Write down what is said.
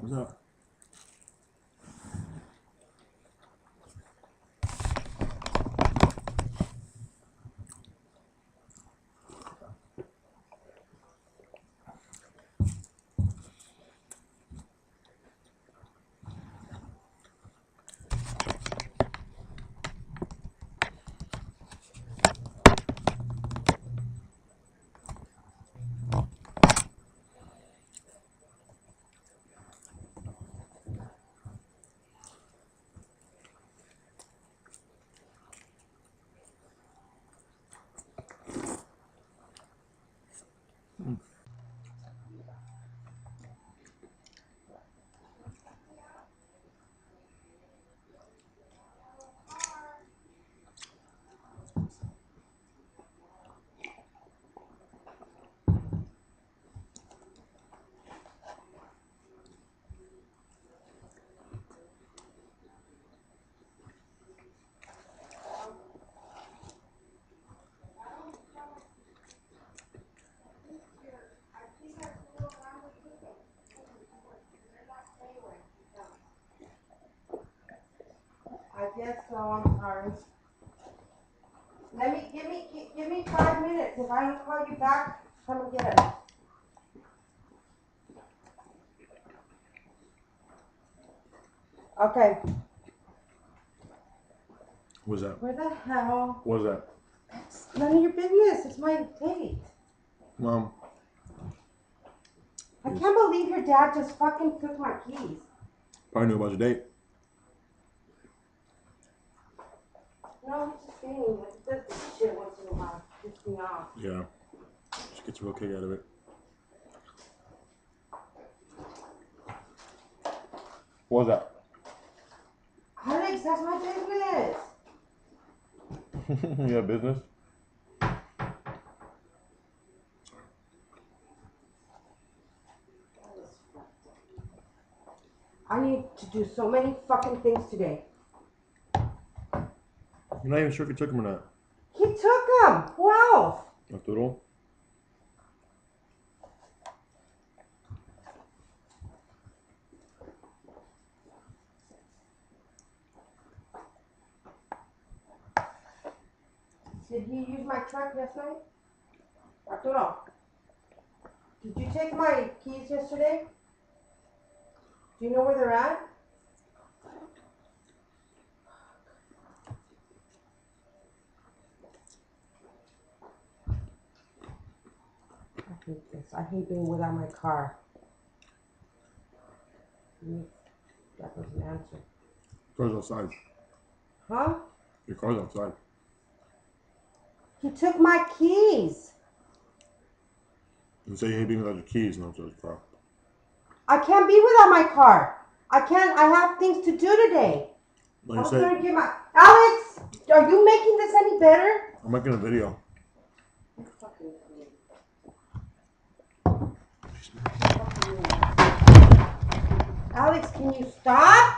What's up? I guess so. I'm sorry. Give me 5 minutes. If I don't call you back, come and get it. Okay. What's that? Where the hell? What's that? It's none of your business. It's my date. Mom. I can't believe your dad just fucking took my keys. Probably knew about your date. No, he's just saying that he does this shit once in a while. Pisses me off. Yeah. She gets a real kick out of it. What's that? Alex, that's my business. You have business? I need to do so many fucking things today. You're not even sure if you took him or not. He took them. Who else? Arturo? Did he use my truck last night? Arturo, did you take my keys yesterday? Do you know where they're at? I hate this. I hate being without my car. That doesn't answer. Car's outside. Huh? Your car's outside. He took my keys. You say you hate being without your keys and outside your car. I can't be without my car. I can't. I have things to do today. Like I'm you said, gonna get my Alex. Are you making this any better? I'm making a video. Alex, can you stop?